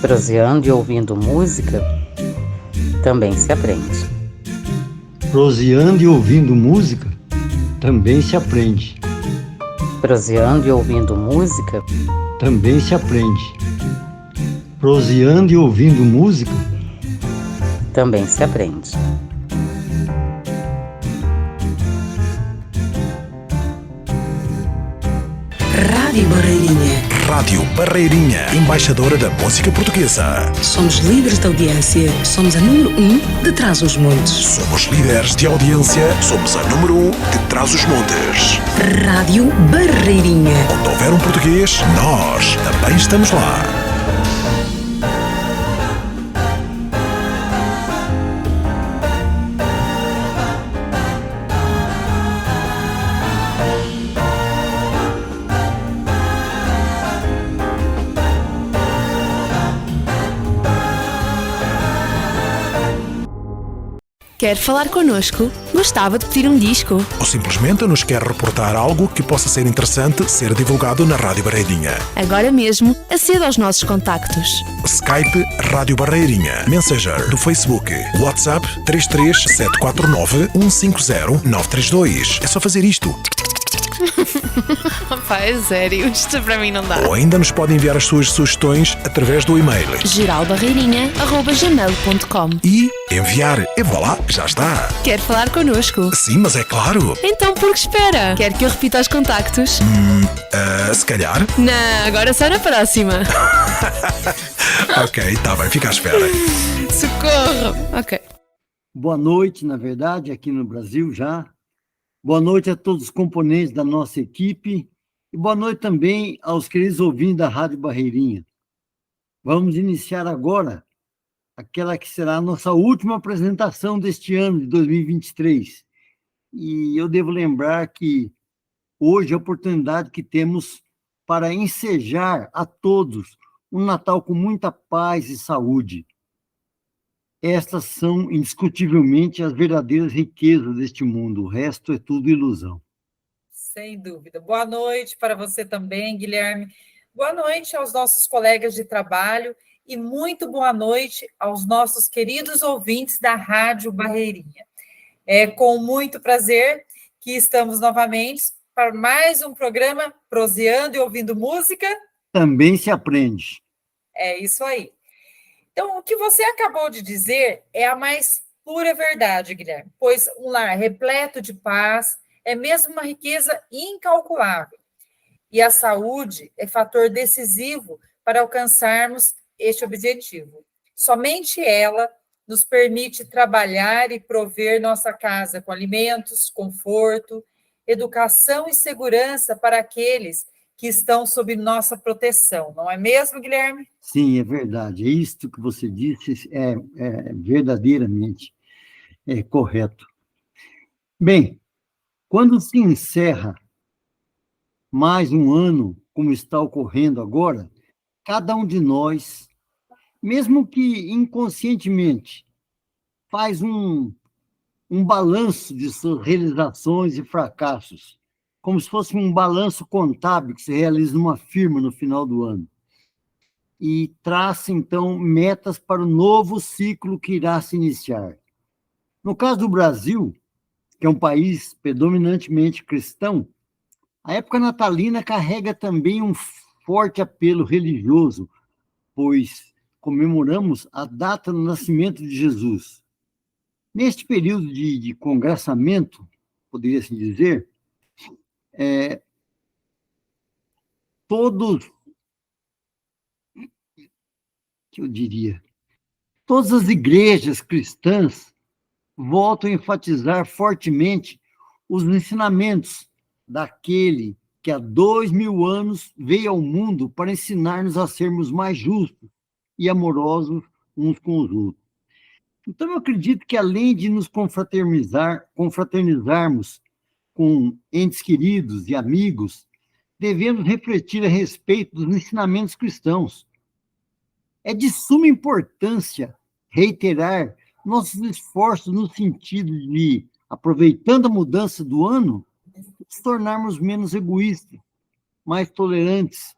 Proseando e ouvindo música, também se aprende. Proseando e ouvindo música, também se aprende. Proseando e ouvindo música, também se aprende. Proseando e ouvindo música, também se aprende. Rádio Barreirinha. Rádio Barreirinha, embaixadora da música portuguesa. Somos líderes de audiência, somos a número 1 de Trás-os-Montes. Somos líderes de audiência, somos a número 1 de Trás-os-Montes. Rádio Barreirinha. Onde houver um português, nós também estamos lá. Quer falar connosco? Gostava de pedir um disco? Ou simplesmente nos quer reportar algo que possa ser interessante ser divulgado na Rádio Barreirinha. Agora mesmo, aceda aos nossos contactos. Skype Rádio Barreirinha. Messenger do Facebook. WhatsApp 33749 150 932. É só fazer isto. Pá, é sério, isto para mim não dá. Ou ainda nos pode enviar as suas sugestões através do e-mail geralbarreirinha@gmail.com. e enviar. E vá lá, já está. Quer falar connosco? Sim, mas é claro. Então por que espera? Quer que eu repita os contactos? Se calhar. Não, agora só na próxima. Ok, tá bem, fica à espera. Socorro. Ok. Boa noite, na verdade, aqui no Brasil já. Boa noite a todos os componentes da nossa equipe e boa noite também aos queridos ouvintes da Rádio Barreirinha. Vamos iniciar agora aquela que será a nossa última apresentação deste ano de 2023. E eu devo lembrar que hoje é a oportunidade que temos para ensejar a todos um Natal com muita paz e saúde. Estas são, indiscutivelmente, as verdadeiras riquezas deste mundo. O resto é tudo ilusão. Sem dúvida. Boa noite para você também, Guilherme. Boa noite aos nossos colegas de trabalho e muito boa noite aos nossos queridos ouvintes da Rádio Barreirinha. É com muito prazer que estamos novamente para mais um programa Proseando e Ouvindo Música. Também se aprende. É isso aí. Então, o que você acabou de dizer é a mais pura verdade, Guilherme, pois um lar repleto de paz é mesmo uma riqueza incalculável. E a saúde é fator decisivo para alcançarmos este objetivo. Somente ela nos permite trabalhar e prover nossa casa com alimentos, conforto, educação e segurança para aqueles que estão sob nossa proteção. Não é mesmo, Guilherme? Sim, é verdade. É isto que você disse, é verdadeiramente correto. Bem, quando se encerra mais um ano, como está ocorrendo agora, cada um de nós, mesmo que inconscientemente, faz um balanço de suas realizações e fracassos, como se fosse um balanço contábil que se realiza numa firma no final do ano. E traça, então, metas para o novo ciclo que irá se iniciar. No caso do Brasil, que é um país predominantemente cristão, a época natalina carrega também um forte apelo religioso, pois comemoramos a data do nascimento de Jesus. Neste período de congraçamento, poderia-se dizer, todas as igrejas cristãs voltam a enfatizar fortemente os ensinamentos daquele que há 2000 anos veio ao mundo para ensinar-nos a sermos mais justos e amorosos uns com os outros. Então, eu acredito que, além de nos confraternizarmos com entes queridos e amigos, devemos refletir a respeito dos ensinamentos cristãos. É de suma importância reiterar nossos esforços no sentido de, aproveitando a mudança do ano, nos tornarmos menos egoístas, mais tolerantes,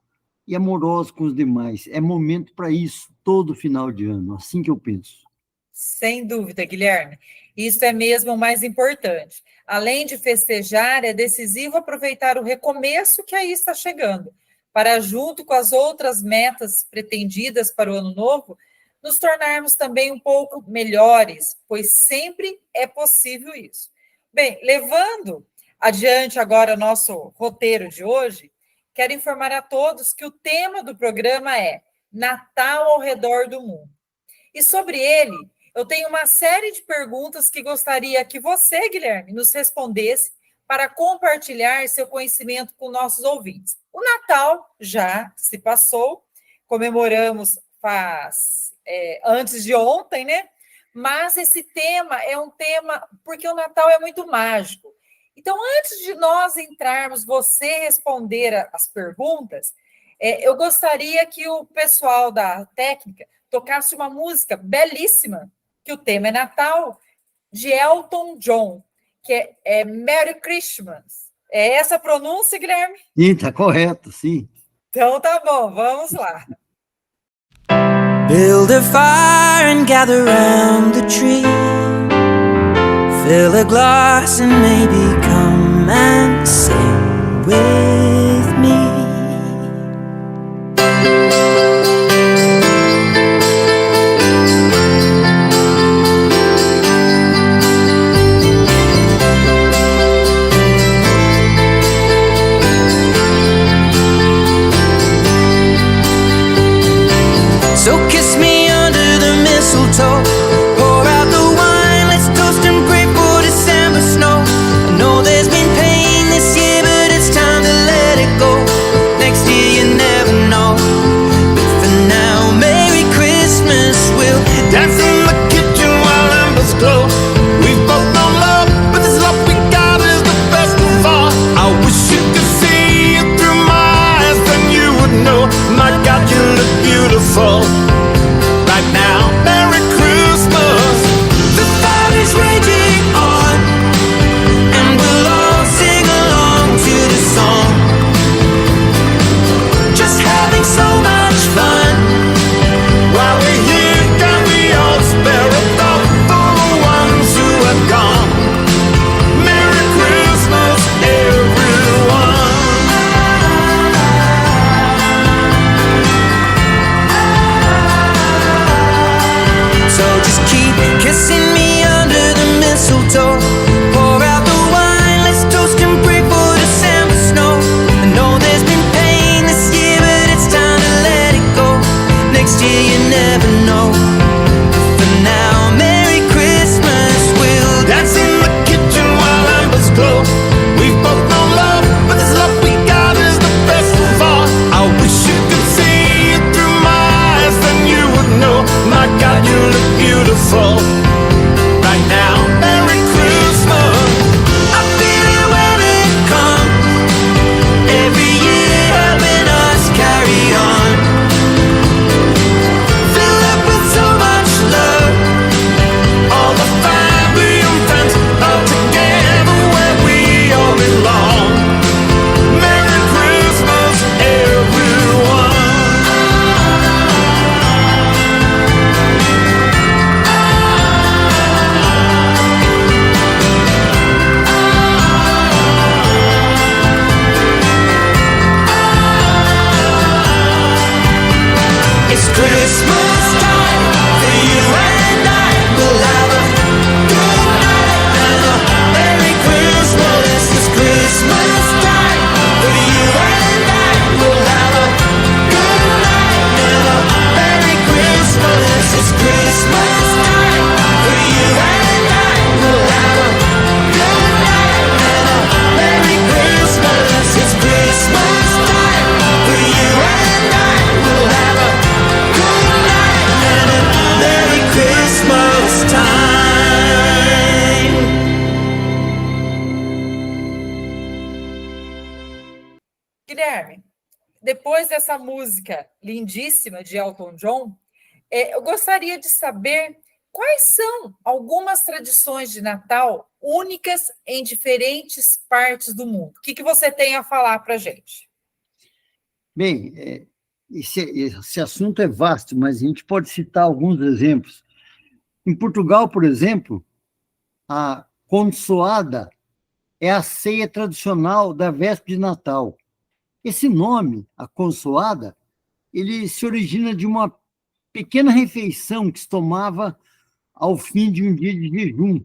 e amorosos com os demais. É momento para isso, todo final de ano, assim que eu penso. Sem dúvida, Guilherme. Isso é mesmo o mais importante. Além de festejar, é decisivo aproveitar o recomeço que aí está chegando, para, junto com as outras metas pretendidas para o ano novo, nos tornarmos também um pouco melhores, pois sempre é possível isso. Bem, levando adiante agora nosso roteiro de hoje, quero informar a todos que o tema do programa é Natal ao redor do mundo. E sobre ele, eu tenho uma série de perguntas que gostaria que você, Guilherme, nos respondesse para compartilhar seu conhecimento com nossos ouvintes. O Natal já se passou, comemoramos antes de ontem, né? Mas esse tema é um tema, porque o Natal é muito mágico. Então, antes de nós entrarmos, você responder as perguntas, eu gostaria que o pessoal da técnica tocasse uma música belíssima, que o tema é Natal, de Elton John, que é Merry Christmas. É essa a pronúncia, Guilherme? Sim, está correto, sim. Então tá bom, vamos lá. Build a fire and gather round the tree. Fill a glass and maybe come and sing with me. So kiss me under the mistletoe. Pour out the wine, let's toast and pray for December snow. I know there's been pain this year, but it's time to let it go. Next year you never know. But for now, Merry Christmas. We'll dance in the kitchen while embers glow. We've both known love, but this love we got is the best of all. I wish you could see it through my eyes, then you would know. My God, you look beautiful. Right now, Merry Christmas. The fire is raging on, and we'll all sing along to the song. Just having so much fun. While we're here, can we all spare a thought for the ones who have gone? Merry Christmas, everyone. So just keep kissing me under the mistletoe. Pour out the wine, let's toast and pray for December snow. I know there's been pain this year, but it's time to let it go. Next year you never know. For now, Merry Christmas. We'll dance in the kitchen while embers glow. We've both known love, but this love we got is the best of all. I wish you could see it through my eyes, then you would know. My God, you look beautiful. Right now, Merry Christmas. I feel it when it comes. Every year helping us carry on. Fill up with so much love. All the family and friends are together where we all belong. Merry Christmas, everyone. It's Christmas time for you and I. We'll have a good night and a Merry Christmas. It's Christmas time for you and I. We'll have a good night and a Merry Christmas. It's Christmas time for you and I. We'll have a good night and a Merry Christmas. It's Christmas time for you and I. We'll have a good night and a Merry Christmas time. Guilherme, depois dessa música lindíssima de Elton John, eu gostaria de saber quais são algumas tradições de Natal únicas em diferentes partes do mundo. O que você tem a falar para a gente? Bem, esse assunto é vasto, mas a gente pode citar alguns exemplos. Em Portugal, por exemplo, a consoada é a ceia tradicional da véspera de Natal. Esse nome, a consoada, ele se origina de uma pequena refeição que se tomava ao fim de um dia de jejum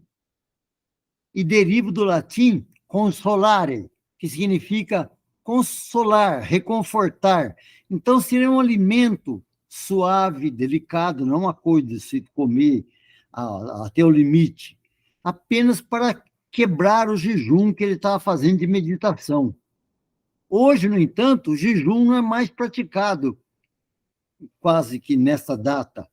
e deriva do latim consolare, que significa consolar, reconfortar. Então, seria um alimento suave, delicado, não uma coisa de se comer até o limite, apenas para quebrar o jejum que ele estava fazendo de meditação. Hoje, no entanto, o jejum não é mais praticado quase que nessa data,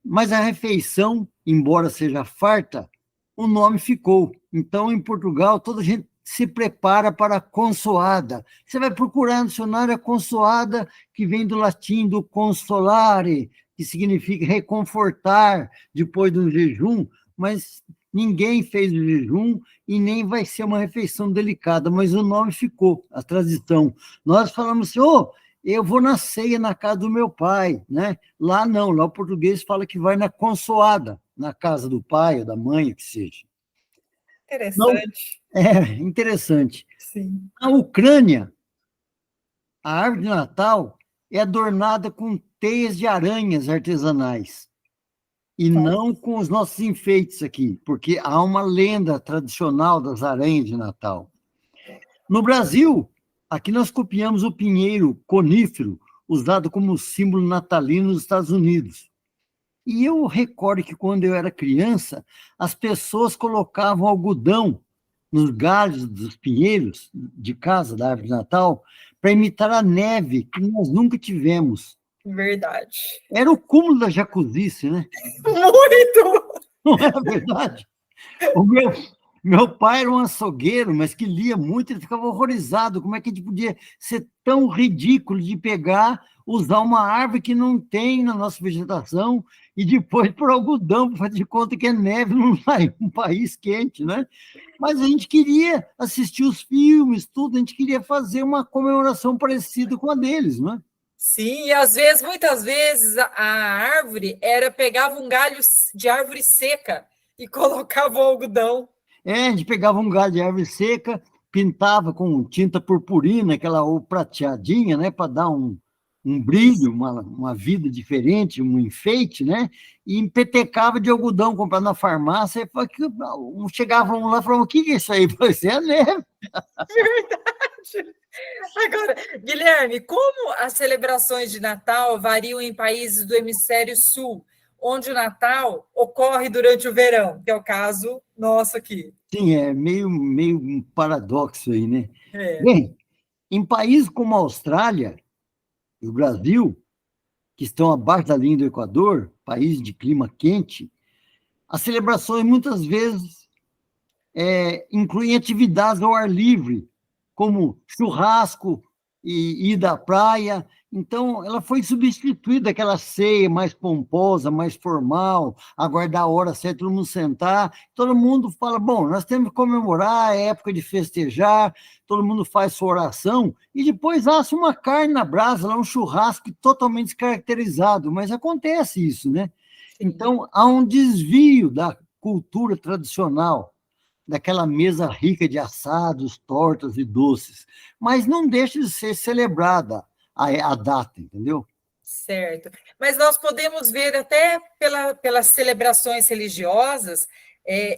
mas a refeição, embora seja farta, o nome ficou. Então, em Portugal, toda a gente se prepara para a consoada. Você vai procurar no dicionário a consoada, que vem do latim, do consolare, que significa reconfortar depois de um jejum, mas ninguém fez o jejum e nem vai ser uma refeição delicada, mas o nome ficou, a tradição. Nós falamos assim, eu vou na ceia na casa do meu pai, né? Lá não, lá o português fala que vai na consoada, na casa do pai ou da mãe, que seja. Interessante. Interessante. Sim. Na Ucrânia, a árvore de Natal é adornada com teias de aranhas artesanais e não com os nossos enfeites aqui, porque há uma lenda tradicional das aranhas de Natal. No Brasil, aqui nós copiamos o pinheiro conífero, usado como símbolo natalino nos Estados Unidos. E eu recordo que, quando eu era criança, as pessoas colocavam algodão nos galhos dos pinheiros de casa, da árvore de Natal, para imitar a neve, que nós nunca tivemos. Verdade. Era o cúmulo da jacuzice, né? Muito! Não era verdade? O meu pai era um açougueiro, mas que lia muito, ele ficava horrorizado. Como é que a gente podia ser tão ridículo de usar uma árvore que não tem na nossa vegetação e depois por algodão, para fazer de conta que é neve num país quente, né? Mas a gente queria assistir os filmes, tudo, a gente queria fazer uma comemoração parecida com a deles, né? Sim, e muitas vezes, a árvore pegava um galho de árvore seca e colocava o algodão. A gente pegava um galho de árvore seca, pintava com tinta purpurina, aquela ou prateadinha, né, para dar um brilho, uma vida diferente, um enfeite, né? E empetecava de algodão, comprado na farmácia. Chegavam lá e falavam, o que é isso aí? Isso é neve. Verdade. Agora, Guilherme, como as celebrações de Natal variam em países do hemisfério sul, onde o Natal ocorre durante o verão, que é o caso nosso aqui? Sim, é meio um paradoxo aí, né? Bem, em países como a Austrália e o Brasil, que estão abaixo da linha do Equador, países de clima quente, as celebrações muitas vezes incluem atividades ao ar livre, como churrasco e ida à praia. Então, ela foi substituída, aquela ceia mais pomposa, mais formal, aguardar a hora certa, todo mundo sentar. Todo mundo fala, bom, nós temos que comemorar, é época de festejar, todo mundo faz sua oração, e depois assa uma carne na brasa, lá um churrasco totalmente descaracterizado, mas acontece isso, né? Sim. Então, há um desvio da cultura tradicional, daquela mesa rica de assados, tortas e doces, mas não deixa de ser celebrada a data, entendeu? Certo. Mas nós podemos ver até pelas celebrações religiosas.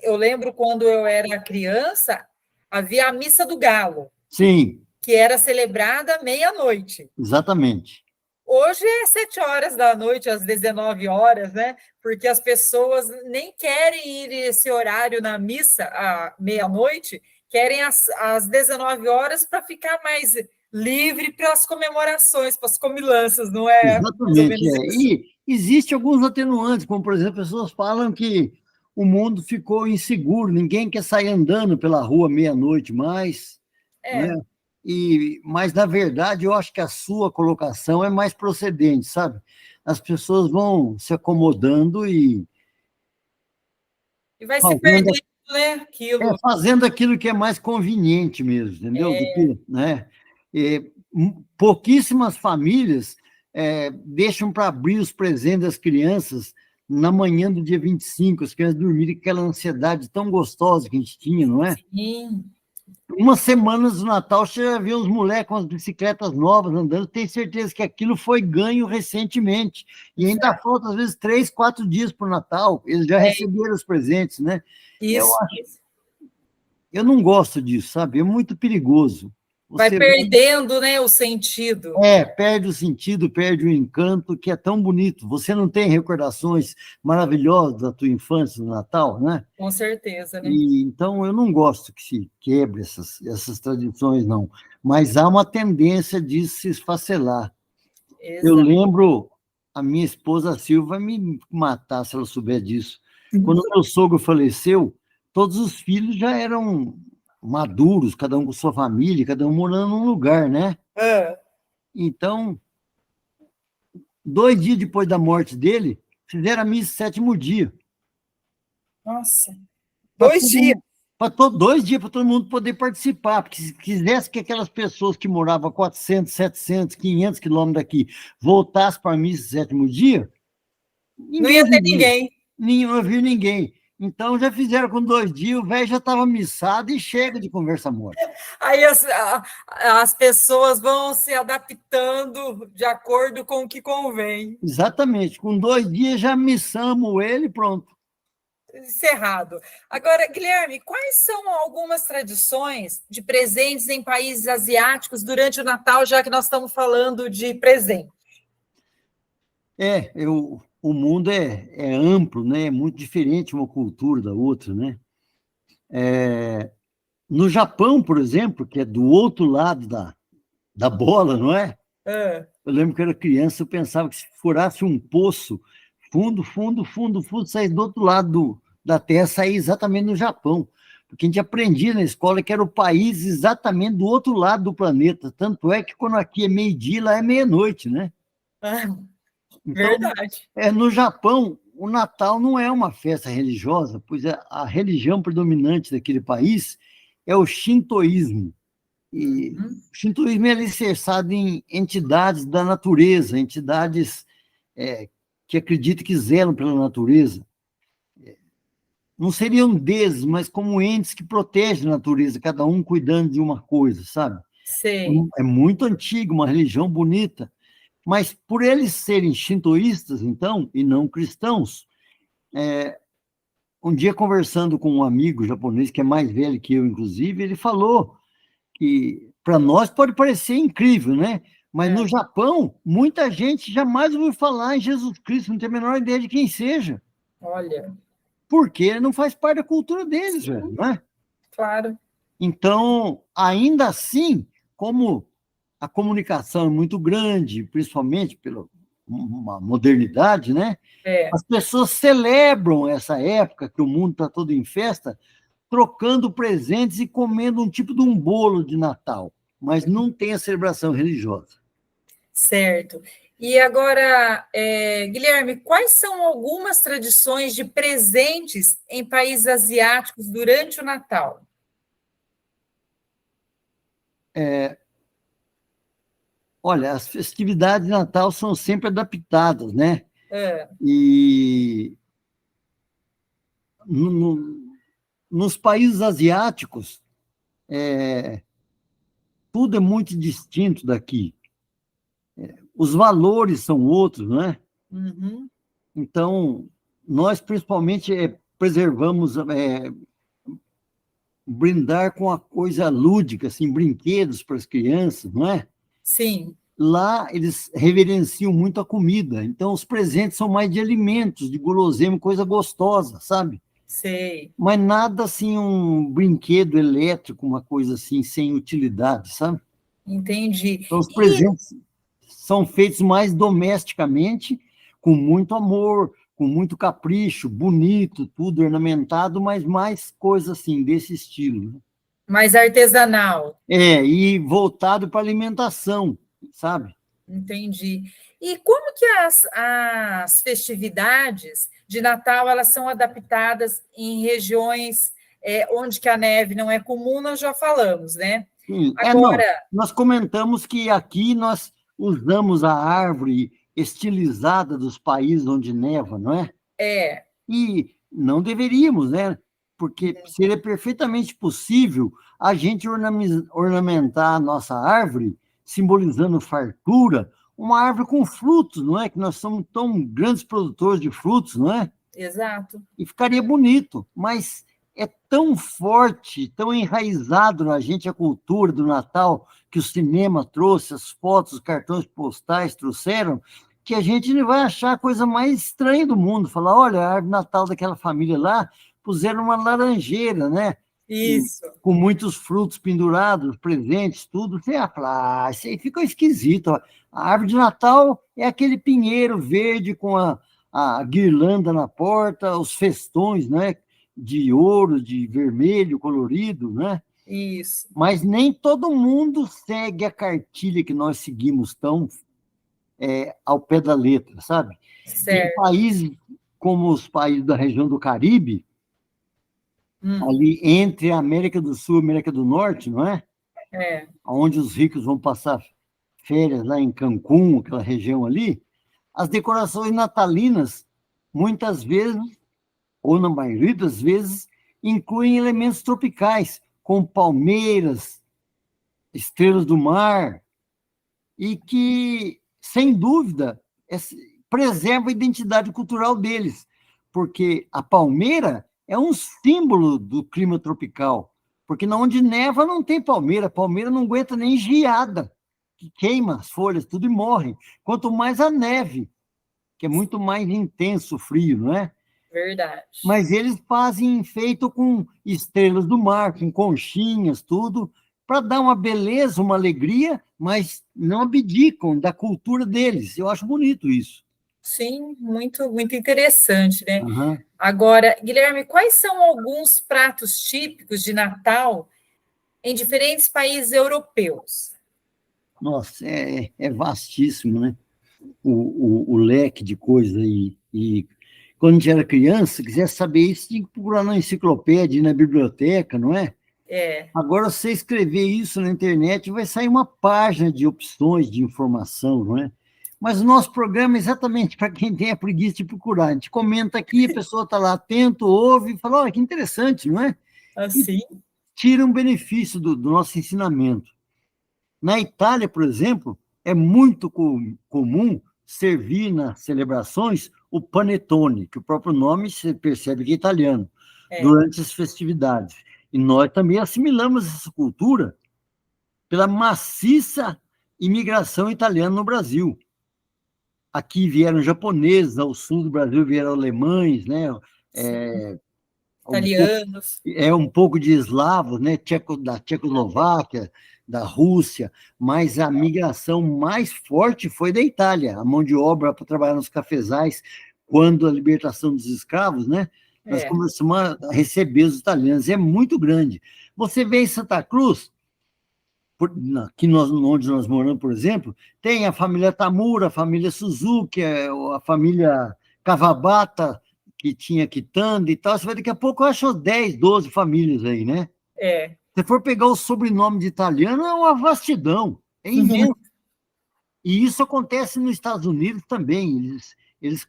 Eu lembro, quando eu era criança, havia a Missa do Galo. Sim. Que era celebrada meia-noite. Exatamente. Hoje é 7 horas da noite, às 19 horas, né? Porque as pessoas nem querem ir esse horário na missa, à meia-noite, querem às 19 horas para ficar mais livre para as comemorações, para as comilanças, não é? Exatamente. E existem alguns atenuantes, como, por exemplo, pessoas falam que o mundo ficou inseguro, ninguém quer sair andando pela rua meia-noite mais, né? Mas, na verdade, eu acho que a sua colocação é mais procedente, sabe? As pessoas vão se acomodando e vai se perdendo, né? Fazendo aquilo que é mais conveniente mesmo, entendeu? Né? Pouquíssimas famílias deixam para abrir os presentes das crianças na manhã do dia 25, as crianças dormirem com aquela ansiedade tão gostosa que a gente tinha, não é? Sim. Umas semanas do Natal, você já vê os moleques com as bicicletas novas andando, tem certeza que aquilo foi ganho recentemente. E ainda falta, às vezes, 3, 4 dias para o Natal. Eles já receberam os presentes, né? Isso. Eu não gosto disso, sabe? É muito perigoso. Vai perdendo, né, o sentido. Perde o sentido, perde o encanto, que é tão bonito. Você não tem recordações maravilhosas da tua infância, do Natal, né? Com certeza, né? Então, eu não gosto que se quebre essas tradições, não. Mas há uma tendência de se esfacelar. Exato. Eu lembro, a minha esposa Silva vai me matar se ela souber disso. Quando meu sogro faleceu, todos os filhos já eram maduros, cada um com sua família, cada um morando num lugar, né? Então, 2 dias depois da morte dele, fizeram a missa 7º dia. Nossa, 2 dias. 2 dias para todo mundo poder participar, porque se quisesse que aquelas pessoas que moravam a 400, 700, 500 quilômetros daqui voltassem para a missa 7º dia, não ia ter ninguém. Não ia vir ninguém. Então, já fizeram com 2 dias, o velho já estava missado e chega de conversa morta. Aí as pessoas vão se adaptando de acordo com o que convém. Exatamente. Com 2 dias já missamos ele e pronto. Encerrado. Agora, Guilherme, quais são algumas tradições de presentes em países asiáticos durante o Natal, já que nós estamos falando de presente? O mundo é amplo, né? É muito diferente uma cultura da outra, né? No Japão, por exemplo, que é do outro lado da bola, não é? Eu lembro que eu era criança, eu pensava que se furasse um poço, fundo, sair do outro lado da Terra, sair exatamente no Japão. Porque a gente aprendia na escola que era o país exatamente do outro lado do planeta. Tanto é que quando aqui é meio-dia, lá é meia-noite, né? Então, verdade. No Japão, o Natal não é uma festa religiosa, pois a religião predominante daquele país é o shintoísmo. E o shintoísmo é alicerçado em entidades da natureza, entidades que acreditam que zelam pela natureza. Não seriam deuses, mas como entes que protegem a natureza, cada um cuidando de uma coisa, sabe? Sim. É muito antigo, uma religião bonita. Mas por eles serem shintoístas, então, e não cristãos, um dia conversando com um amigo japonês, que é mais velho que eu, inclusive, ele falou que para nós pode parecer incrível, né? Mas no Japão, muita gente jamais ouviu falar em Jesus Cristo, não tem a menor ideia de quem seja. Olha. Porque não faz parte da cultura deles, velho, não é? Claro. Então, ainda assim, como a comunicação é muito grande, principalmente pela uma modernidade, né? As pessoas celebram essa época, que o mundo está todo em festa, trocando presentes e comendo um tipo de um bolo de Natal, mas não tem a celebração religiosa. Certo. E agora, Guilherme, quais são algumas tradições de presentes em países asiáticos durante o Natal? Olha, as festividades de Natal são sempre adaptadas, né? E nos países asiáticos, tudo é muito distinto daqui. Os valores são outros, né? Então, nós principalmente preservamos brindar com a coisa lúdica, assim, brinquedos para as crianças, não é? Sim. Lá, eles reverenciam muito a comida. Então, os presentes são mais de alimentos, de guloseima, coisa gostosa, sabe? Sei. Mas nada assim, um brinquedo elétrico, uma coisa assim, sem utilidade, sabe? Entendi. Então, os presentes são feitos mais domesticamente, com muito amor, com muito capricho, bonito, tudo ornamentado, mas mais coisa assim, desse estilo. Né? Mais artesanal. E voltado para alimentação, sabe? Entendi. E como que as festividades de Natal elas são adaptadas em regiões onde que a neve não é comum, nós já falamos, né? Sim. Agora... nós comentamos que aqui nós usamos a árvore estilizada dos países onde neva, não é? É, E não deveríamos, né? Porque seria perfeitamente possível a gente ornamentar a nossa árvore, simbolizando fartura, uma árvore com frutos, não é? Que nós somos tão grandes produtores de frutos, não é? exato. E ficaria bonito, mas é tão forte, tão enraizado na gente a cultura do Natal, que o cinema trouxe, as fotos, os cartões postais trouxeram, que a gente vai achar a coisa mais estranha do mundo. Falar, olha, a árvore de Natal daquela família lá, puseram uma laranjeira, né? Isso. Com muitos frutos pendurados, presentes, tudo. Você vai falar, isso aí ficou esquisito. A árvore de Natal é aquele pinheiro verde com a guirlanda na porta, os festões, né? De ouro, de vermelho colorido, né? Isso. Mas nem todo mundo segue a cartilha que nós seguimos tão ao pé da letra, sabe? Em Certo. países como os países da região do Caribe, ali entre a América do Sul e a América do Norte, não é? É. Onde os ricos vão passar férias lá em Cancún, aquela região ali, as decorações natalinas, muitas vezes, ou na maioria das vezes, incluem elementos tropicais, como palmeiras, estrelas do mar, e que, sem dúvida, preserva a identidade cultural deles, porque a palmeira é um símbolo do clima tropical, porque onde neva não tem palmeira, a palmeira não aguenta nem geada, que queima as folhas, tudo e morre, quanto mais a neve, que é muito mais intenso o frio, não é? Verdade. Mas eles fazem feito com estrelas do mar, com conchinhas, tudo, para dar uma beleza, uma alegria, mas não abdicam da cultura deles. Eu acho bonito isso. Sim, muito, muito interessante, né? Uhum. Agora, Guilherme, quais são alguns pratos típicos de Natal em diferentes países europeus? Nossa, é vastíssimo, né? O leque de coisas aí. E quando a gente era criança, quiser saber isso, tinha que procurar na enciclopédia, na biblioteca, não é? É. Agora, você escrever isso na internet, vai sair uma página de opções de informação, não é? Mas o nosso programa é exatamente para quem tem a preguiça de procurar. A gente comenta aqui, a pessoa está lá atento, ouve e fala, olha, que interessante, não é? Assim? E tira um benefício do nosso ensinamento. Na Itália, por exemplo, é muito comum servir nas celebrações o panetone, que o próprio nome você percebe que é italiano, durante as festividades. E nós também assimilamos essa cultura pela maciça imigração italiana no Brasil. Aqui vieram japoneses, ao sul do Brasil vieram alemães, né? Italianos. Um pouco de eslavos, né? Da Tchecoslováquia, da Rússia, mas a migração mais forte foi da Itália, a mão de obra para trabalhar nos cafezais, quando a libertação dos escravos, né? Nós começamos a receber os italianos, é muito grande. Você vê em Santa Cruz, aqui onde nós moramos, por exemplo, tem a família Tamura, a família Suzuki, a família Kawabata, que tinha Kitanda e tal. Você vai daqui a pouco, eu acho 10, 12 famílias aí, né? Se for pegar o sobrenome de italiano, é uma vastidão, é imenso. E isso acontece nos Estados Unidos também. Eles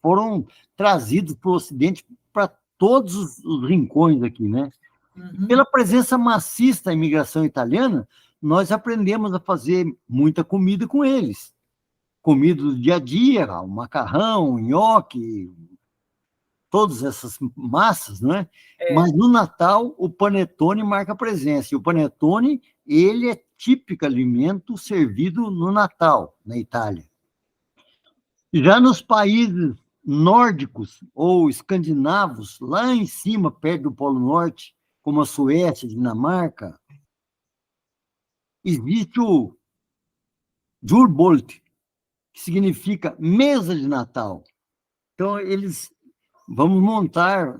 foram trazidos para o Ocidente, para todos os rincões aqui, né? Pela presença maciça da imigração italiana, nós aprendemos a fazer muita comida com eles. Comida do dia a dia, o macarrão, o nhoque, todas essas massas, né? Mas no Natal, o panetone marca presença. E o panetone, ele é típico alimento servido no Natal, na Itália. Já nos países nórdicos ou escandinavos, lá em cima, perto do Polo Norte, como a Suécia, a Dinamarca, existe o Julbord, que significa mesa de Natal. Então, vamos montar,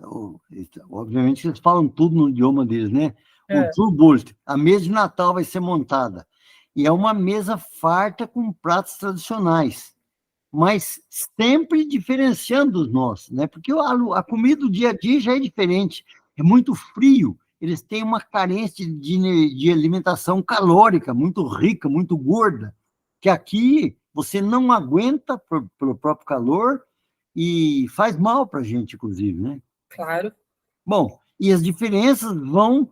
obviamente eles falam tudo no idioma deles, né? O Julbord, a mesa de Natal vai ser montada. E é uma mesa farta com pratos tradicionais, mas sempre diferenciando os nossos, né? Porque a comida do dia a dia já é diferente, é muito frio, eles têm uma carência de alimentação calórica, muito rica, muito gorda, que aqui você não aguenta pelo próprio calor e faz mal para a gente, inclusive, né? Claro. Bom, e as diferenças vão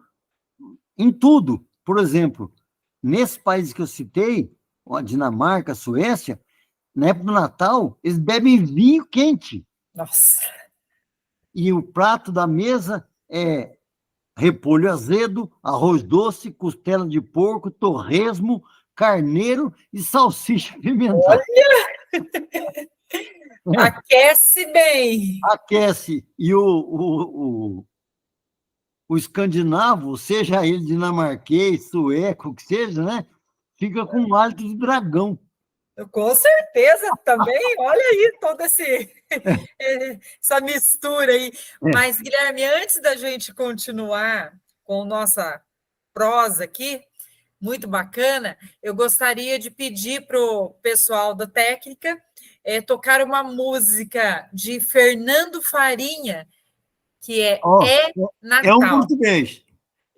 em tudo. Por exemplo, nesses países que eu citei, a Dinamarca, a Suécia, na época do Natal, eles bebem vinho quente. Nossa. E o prato da mesa é repolho azedo, arroz doce, costela de porco, torresmo, carneiro e salsicha pimentada. Aquece bem. Aquece. E o escandinavo, seja ele dinamarquês, sueco, o que seja, né? Fica com um hálito de dragão. Com certeza também, olha aí toda essa mistura aí. Mas, Guilherme, antes da gente continuar com nossa prosa aqui, muito bacana, eu gostaria de pedir para o pessoal da técnica tocar uma música de Fernando Farinha, que é Natal. É um português.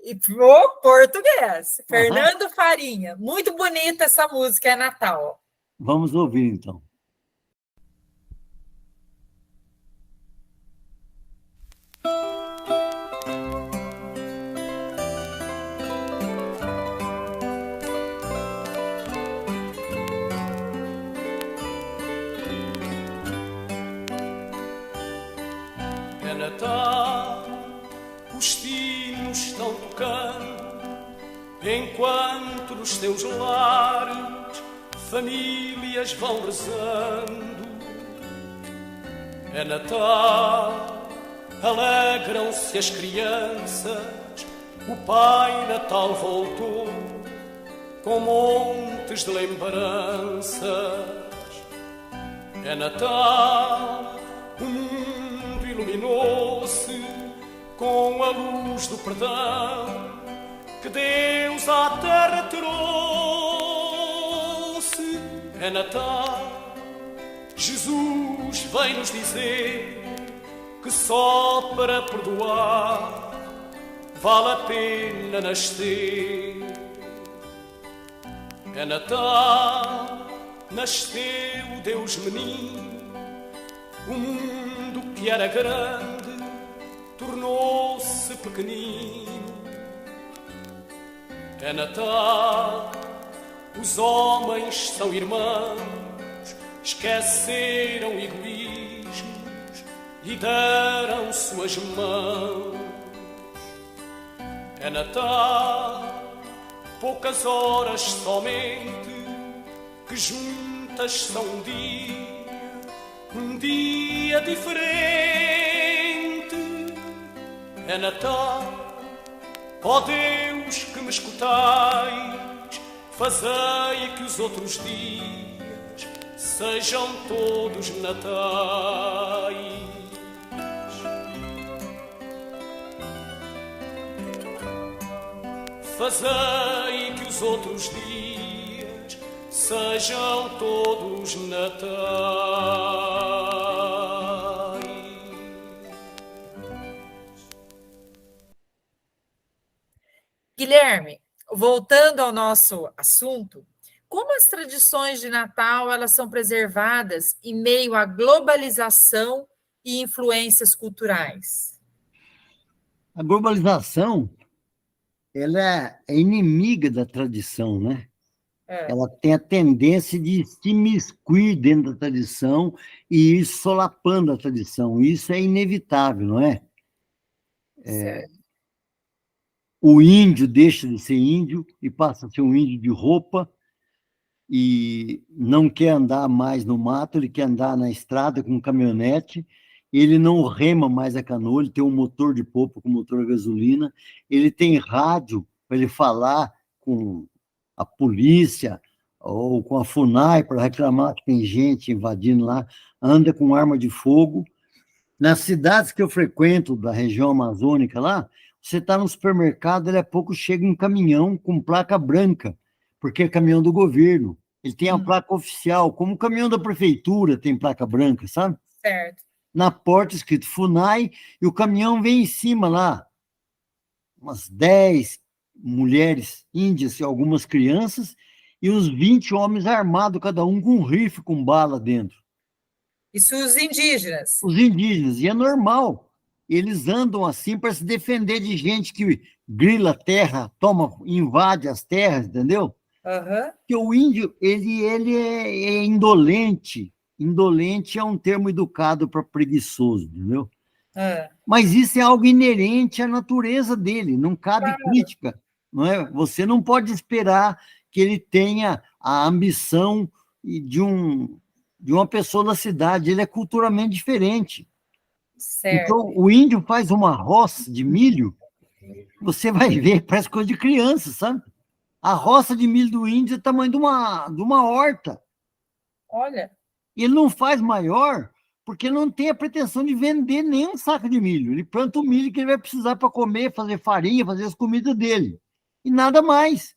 O português, Fernando Farinha. Muito bonita essa música, é Natal. Vamos ouvir, então. É Natal, os sinos estão tocando, enquanto nos teus lares famílias vão rezando. É Natal, alegram-se as crianças, o Pai Natal voltou com montes de lembranças. É Natal, o mundo iluminou-se com a luz do perdão que Deus à terra trouxe. É Natal, Jesus vem nos dizer que só para perdoar vale a pena nascer. É Natal, nasceu Deus menino, o mundo que era grande tornou-se pequenino. É Natal, os homens são irmãos, esqueceram egoísmos e deram suas mãos. É Natal, poucas horas somente, que juntas são um dia diferente. É Natal, ó Deus que me escutais, fazei que os outros dias sejam todos natais. Fazei que os outros dias sejam todos natais. Guilherme, voltando ao nosso assunto, como as tradições de Natal elas são preservadas em meio à globalização e influências culturais? A globalização, ela é inimiga da tradição, né? Ela tem a tendência de se imiscuir dentro da tradição e ir solapando a tradição. Isso é inevitável, não é? O índio deixa de ser índio e passa a ser um índio de roupa e não quer andar mais no mato, ele quer andar na estrada com caminhonete, ele não rema mais a canoa, ele tem um motor de popa com motor a gasolina, ele tem rádio para ele falar com a polícia ou com a FUNAI para reclamar que tem gente invadindo lá, anda com arma de fogo. Nas cidades que eu frequento, da região amazônica lá, você está no supermercado, daqui a pouco chega um caminhão com placa branca, porque é caminhão do governo. Ele tem a placa oficial, como o caminhão da prefeitura tem placa branca, sabe? Certo. Na porta escrito FUNAI, e o caminhão vem em cima lá, umas 10 mulheres índias e algumas crianças, e uns 20 homens armados, cada um com um rifle com bala dentro. Isso os indígenas. Os indígenas, e é normal. Eles andam assim para se defender de gente que grila a terra, invade as terras, entendeu? Aham. Porque o índio, ele é indolente. Indolente é um termo educado para preguiçoso, entendeu? Ah, Mas isso é algo inerente à natureza dele, não cabe Claro. crítica, não é? Você não pode esperar que ele tenha a ambição de uma pessoa da cidade, ele é culturalmente diferente. certo. Então, o índio faz uma roça de milho, você vai ver, parece coisa de criança, sabe? A roça de milho do índio é o tamanho de uma horta. Olha, E ele não faz maior porque não tem a pretensão de vender nenhum saco de milho. Ele planta o milho que ele vai precisar para comer, fazer farinha, fazer as comidas dele. E nada mais.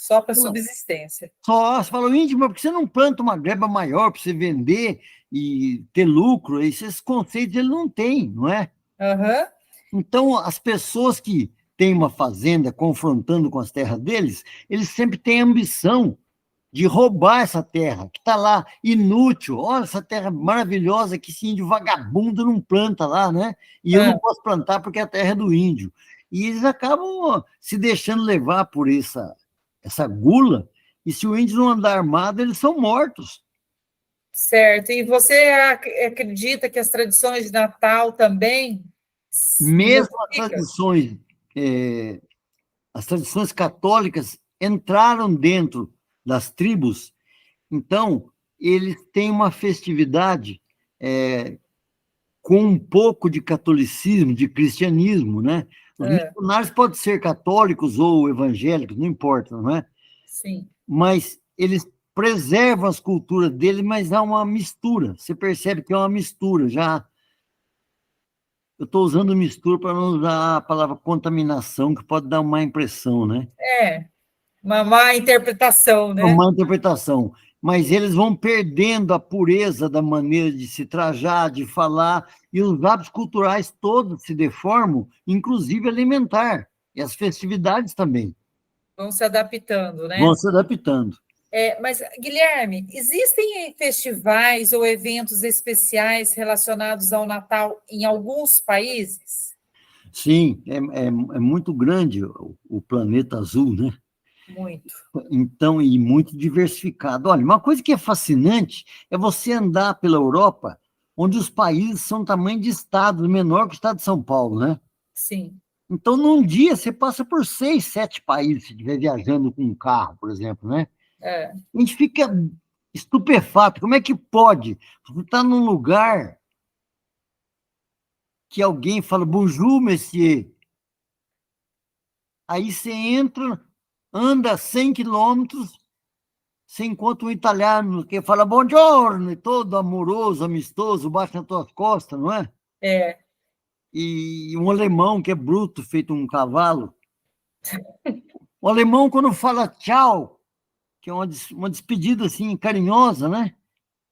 só para subsistência. Só, você fala, índio, mas por que você não planta uma gleba maior para você vender e ter lucro? Esses conceitos ele não tem, não é? Aham. Então, as pessoas que têm uma fazenda confrontando com as terras deles, eles sempre têm ambição de roubar essa terra, que está lá inútil. Olha essa terra maravilhosa que esse índio vagabundo não planta lá, né? E eu não posso plantar porque a terra é do índio. E eles acabam se deixando levar por essa gula, e se o índio não andar armado, eles são mortos. Certo. E você acredita que as tradições de Natal também Mesmo modificam? as tradições católicas entraram dentro das tribos, então eles têm uma festividade com um pouco de catolicismo, de cristianismo, né? Os missionários podem ser católicos ou evangélicos, não importa, não é? Sim. Mas eles preservam as culturas deles, mas há uma mistura. Você percebe que é uma mistura. Já eu estou usando mistura para não usar a palavra contaminação, que pode dar uma má impressão, né? Uma má interpretação, né? Uma má interpretação. Mas eles vão perdendo a pureza da maneira de se trajar, de falar, e os hábitos culturais todos se deformam, inclusive alimentar, e as festividades também. Vão se adaptando, né? Vão se adaptando. Mas, Guilherme, existem festivais ou eventos especiais relacionados ao Natal em alguns países? Sim, é muito grande o planeta azul, né? Muito. Então, e muito diversificado. Olha, uma coisa que é fascinante é você andar pela Europa, onde os países são tamanho de estado, menor que o estado de São Paulo, né? Sim. Então, num dia, você passa por 6, 7 países, se estiver viajando com um carro, por exemplo, né? A gente fica estupefato. Como é que pode? Você está num lugar que alguém fala, bonjour, monsieur. Aí você entra, anda 100 quilômetros, você encontra um italiano que fala buongiorno, todo amoroso, amistoso, bate nas tuas costas, não é? E um alemão que é bruto, feito um cavalo. O alemão, quando fala tchau, que é uma despedida assim carinhosa, né?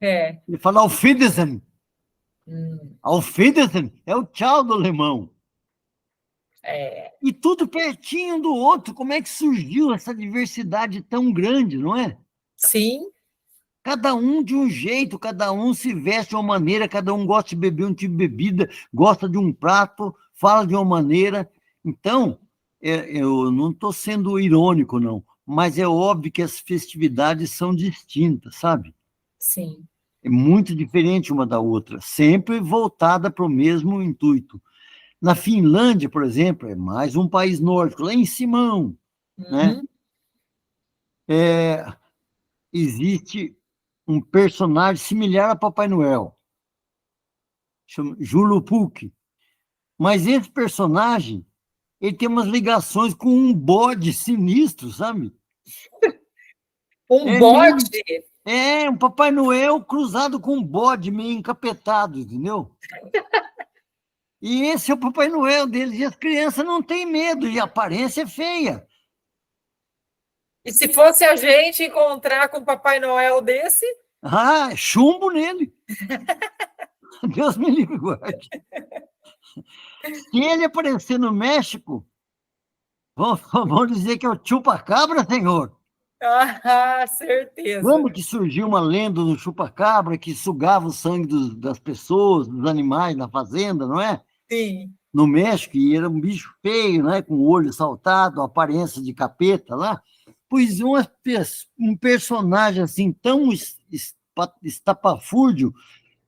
Ele fala auf Wiedersehen. Auf Wiedersehen é o tchau do alemão. E tudo pertinho um do outro. Como é que surgiu essa diversidade tão grande, não é? Sim. Cada um de um jeito, cada um se veste de uma maneira, cada um gosta de beber um tipo de bebida, gosta de um prato, fala de uma maneira. Então, eu não estou sendo irônico, não, mas é óbvio que as festividades são distintas, sabe? Sim. É muito diferente uma da outra, sempre voltada para o mesmo intuito. Na Finlândia, por exemplo, é mais um país nórdico, lá em Simão, né? Existe um personagem similar a Papai Noel, chama Julupuk. Mas esse personagem, ele tem umas ligações com um bode sinistro, sabe? Um bode? Um Papai Noel cruzado com um bode meio encapetado, entendeu? E esse é o Papai Noel deles. E as crianças não têm medo, e a aparência é feia. E se fosse a gente encontrar com o Papai Noel desse? Chumbo nele. Deus me livre e guarde. Se ele aparecer no México, vão dizer que é o chupa-cabra, senhor. Ah, certeza. Lembra que surgiu uma lenda do chupa-cabra que sugava o sangue das pessoas, dos animais na fazenda, não é? Sim. No México, e era um bicho feio, né? Com o olho saltado, aparência de capeta lá. Pois um personagem assim tão estapafúrdio,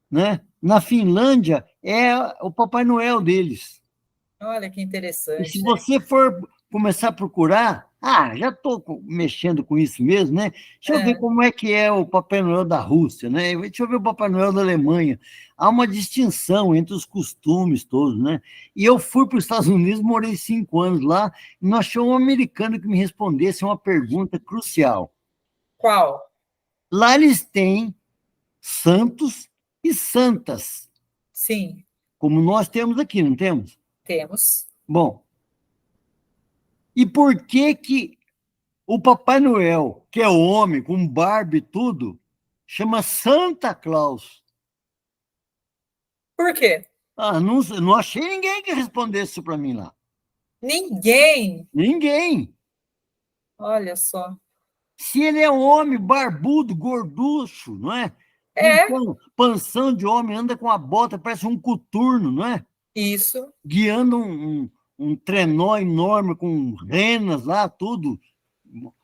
né? Na Finlândia, é o Papai Noel deles. Olha que E interessante, se né? você for começar a procurar, já estou mexendo com isso mesmo, né? Deixa eu ver como é que é o Papai Noel da Rússia, né? Deixa eu ver o Papai Noel da Alemanha. Há uma distinção entre os costumes todos, né? E eu fui para os Estados Unidos, morei 5 anos lá, e não achei um americano que me respondesse uma pergunta crucial. Qual? Lá eles têm santos e santas, Sim, como nós temos aqui, não temos? temos. Bom, e por que o Papai Noel, que é homem, com barba e tudo, chama Santa Claus? Por quê? Não achei ninguém que respondesse isso para mim lá. Ninguém. Ninguém. Olha só. Se ele é um homem barbudo, gorducho, não é? É, Panção de homem, anda com a bota, parece um coturno, não é? isso. Guiando um trenó enorme com renas lá, tudo.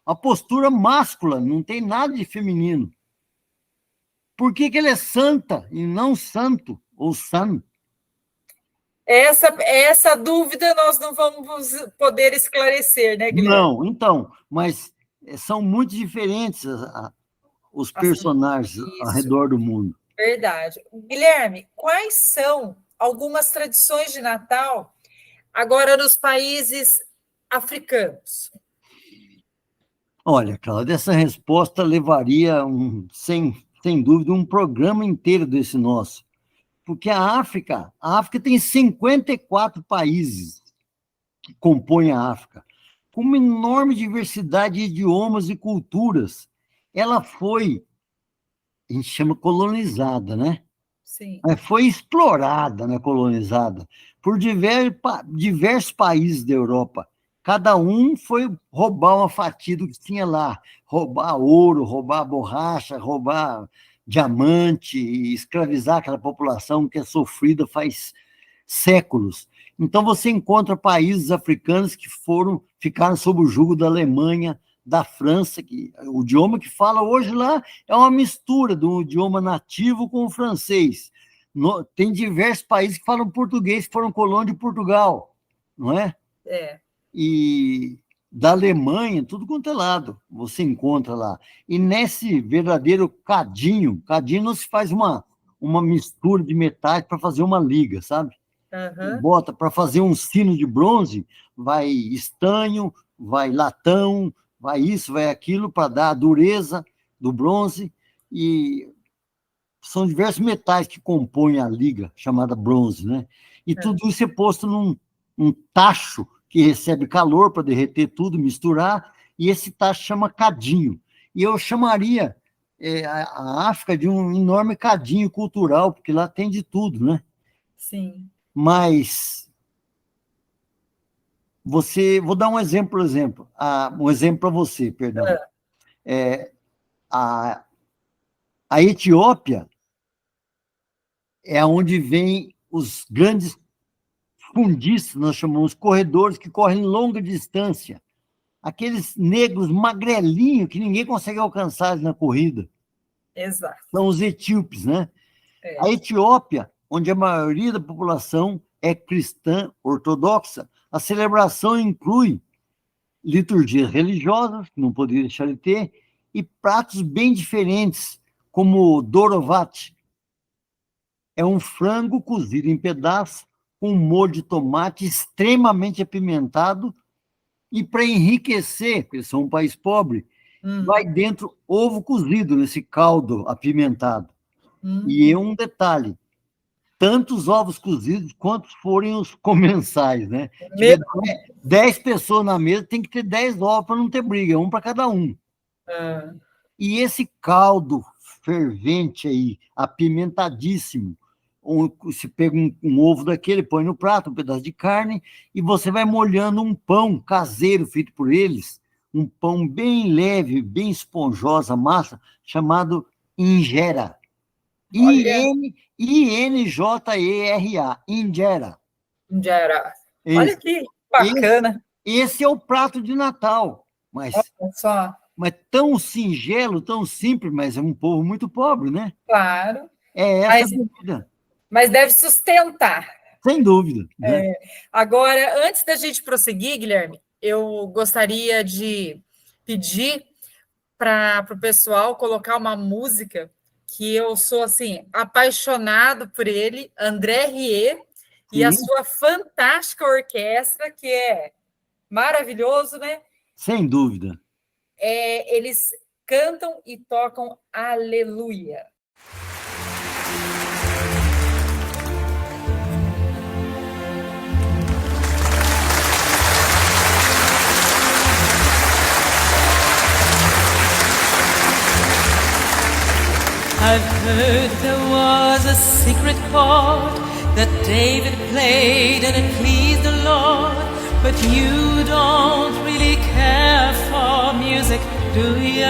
A postura máscula, não tem nada de feminino. Por que ele é santa e não santo ou san? Essa dúvida nós não vamos poder esclarecer, né, Guilherme? Não, então, mas são muito diferentes os personagens ao Isso, redor do mundo. verdade. Guilherme, quais são algumas tradições de Natal agora nos países africanos? Olha, Cláudia, essa resposta levaria, sem dúvida, um programa inteiro desse nosso. Porque a África tem 54 países que compõem a África, com uma enorme diversidade de idiomas e culturas. Ela foi, a gente chama colonizada, né? Sim. Foi explorada, né, colonizada, por diversos países da Europa. Cada um foi roubar uma fatia do que tinha lá, roubar ouro, roubar borracha, roubar diamante, e escravizar aquela população que é sofrida faz séculos. Então, você encontra países africanos que ficaram sob o jugo da Alemanha, da França, que o idioma que fala hoje lá é uma mistura do idioma nativo com o francês. Tem diversos países que falam português, que foram colônia de Portugal, não é? É. E da Alemanha, tudo quanto é lado, você encontra lá. E nesse verdadeiro cadinho não se faz uma mistura de metais para fazer uma liga, sabe? Uhum. Bota para fazer um sino de bronze, vai estanho, vai latão, vai isso, vai aquilo, para dar a dureza do bronze, e são diversos metais que compõem a liga, chamada bronze, né? E tudo isso é posto num tacho que recebe calor para derreter tudo, misturar, e esse tacho chama cadinho. E eu chamaria a África de um enorme cadinho cultural, porque lá tem de tudo, né? Sim. Mas vou dar um exemplo para você, perdão. A Etiópia é onde vem os grandes fundistas, nós chamamos corredores que correm longa distância, aqueles negros magrelinhos que ninguém consegue alcançar na corrida. Exato. São os etíopes, né? A Etiópia, onde a maioria da população é cristã ortodoxa, a celebração inclui liturgias religiosas, que não poderia deixar de ter, e pratos bem diferentes, como o dorovat. É um frango cozido em pedaços, com molho de tomate extremamente apimentado, e para enriquecer, porque eles são um país pobre, vai dentro ovo cozido nesse caldo apimentado. E é um detalhe, tanto os ovos cozidos quanto forem os comensais, né? Se tiver 10 pessoas na mesa, tem que ter 10 ovos para não ter briga, um para cada um. E esse caldo fervente aí, apimentadíssimo, se pega um ovo daquele, põe no prato, um pedaço de carne, e você vai molhando um pão caseiro feito por eles, um pão bem leve, bem esponjosa, massa, chamado injera. Olha. Injera. Injera. Injera. Esse, Olha que bacana. esse é o prato de Natal, Olha só. mas tão singelo, tão simples, mas é um povo muito pobre, né? Claro. É essa a comida. Mas deve sustentar. Sem dúvida. Né? Agora, antes da gente prosseguir, Guilherme, eu gostaria de pedir para o pessoal colocar uma música que eu sou, assim, apaixonado por ele, André Rieu, e a sua fantástica orquestra, que é maravilhoso, né? Sem dúvida. Eles cantam e tocam Aleluia. I've heard there was a secret chord that David played and it pleased the Lord. But you don't really care for music, do ya?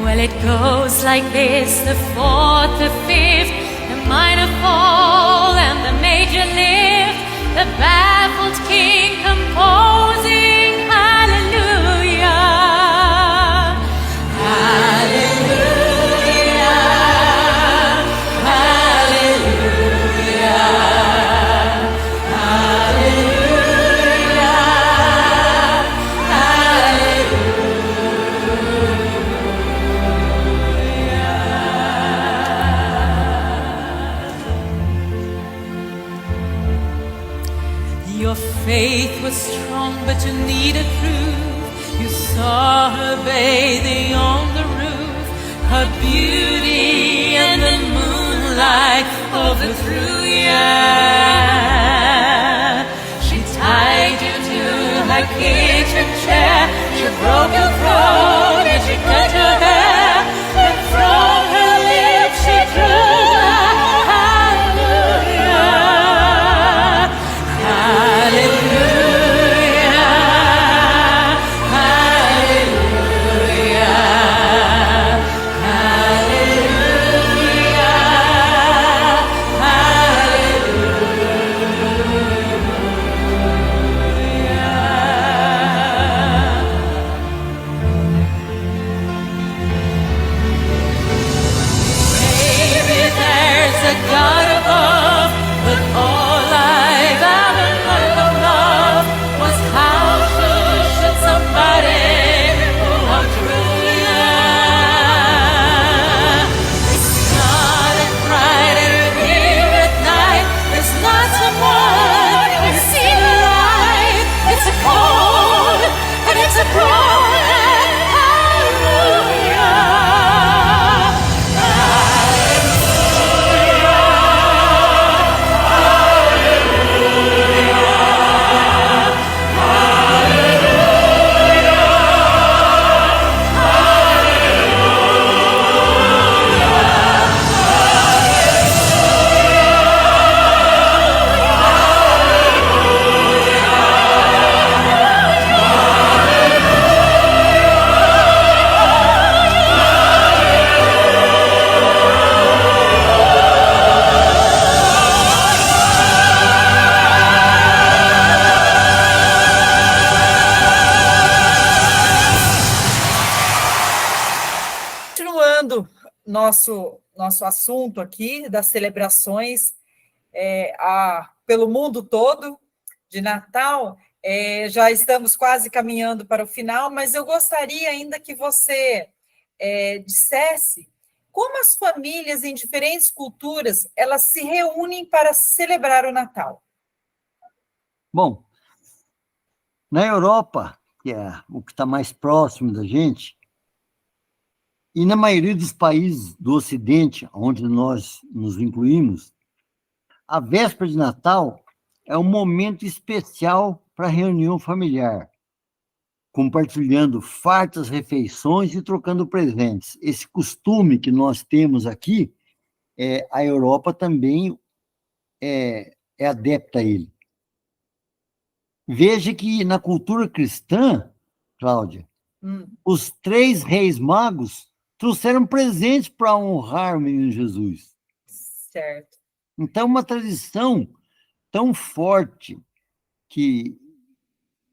Well, it goes like this: the fourth, the fifth, the minor fall and the major lift, the baffled king composing hallelujah. Your faith was strong, but you needed proof. You saw her bathing on the roof, her beauty and the moonlight overthrew ya. She tied you to her kitchen chair, she broke your throat and she cut your hair, and from her lips she drew the hallelujah. God above, but all I've ever learned of love was how should somebody who outgrew ya. It's not a Friday here at night, it's not someone who's seen the light. It's a cold and it's a broken hallelujah. Nosso assunto aqui das celebrações pelo mundo todo de Natal, já estamos quase caminhando para o final, mas eu gostaria ainda que você dissesse como as famílias em diferentes culturas elas se reúnem para celebrar o Natal. Bom, na Europa, que é o que está mais próximo da gente, e na maioria dos países do Ocidente, onde nós nos incluímos, a véspera de Natal é um momento especial para a reunião familiar, compartilhando fartas refeições e trocando presentes. Esse costume que nós temos aqui, a Europa também é adepta a ele. Veja que na cultura cristã, Cláudia, os 3 reis magos trouxeram presentes para honrar o menino Jesus. Certo. Então, uma tradição tão forte que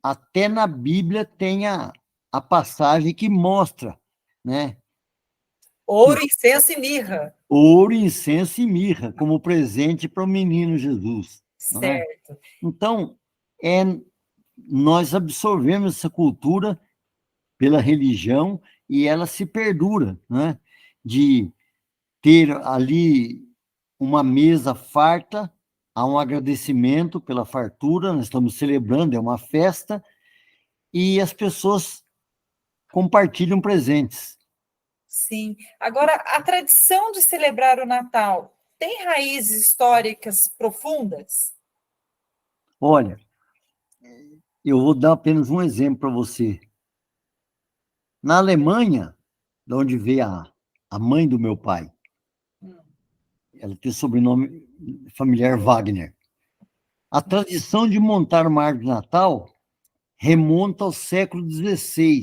até na Bíblia tem a passagem que mostra, né? Ouro, incenso e mirra. Ouro, incenso e mirra como presente para o menino Jesus. Não é? Certo. Então, nós absorvemos essa cultura pela religião e ela se perdura, né? De ter ali uma mesa farta, há um agradecimento pela fartura, nós estamos celebrando, é uma festa, e as pessoas compartilham presentes. Sim. Agora, a tradição de celebrar o Natal tem raízes históricas profundas? Olha, eu vou dar apenas um exemplo para você. Na Alemanha, de onde veio a mãe do meu pai, ela tem sobrenome familiar Wagner. A tradição de montar uma árvore de Natal remonta ao século XVI,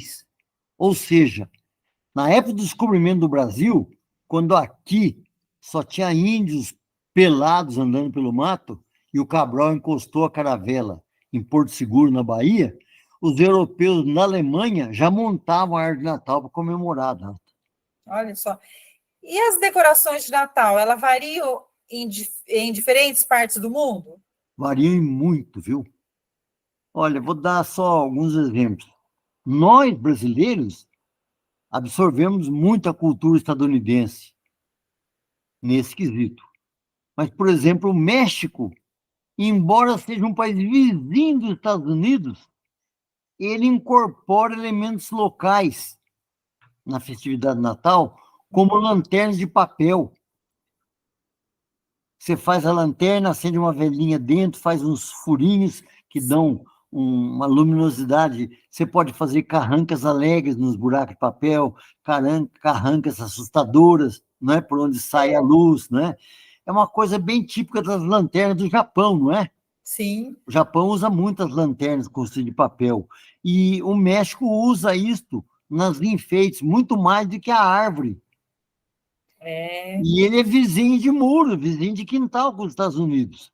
ou seja, na época do descobrimento do Brasil, quando aqui só tinha índios pelados andando pelo mato e o Cabral encostou a caravela em Porto Seguro, na Bahia, os europeus na Alemanha já montavam a árvore de Natal para comemorar a data. Olha só. E as decorações de Natal, elas variam em diferentes partes do mundo? Variam muito, viu? Olha, vou dar só alguns exemplos. Nós, brasileiros, absorvemos muito a cultura estadunidense nesse quesito. Mas, por exemplo, o México, embora seja um país vizinho dos Estados Unidos, ele incorpora elementos locais na festividade de Natal, como lanternas de papel. Você faz a lanterna, acende uma velhinha dentro, faz uns furinhos que dão uma luminosidade. Você pode fazer carrancas alegres nos buracos de papel, carrancas assustadoras, não é? Por onde sai a luz, não é? É uma coisa bem típica das lanternas do Japão, não é? Sim. O Japão usa muitas lanternas construídas de papel. E o México usa isto nas enfeites, muito mais do que a árvore. E ele é vizinho de muro, vizinho de quintal com os Estados Unidos.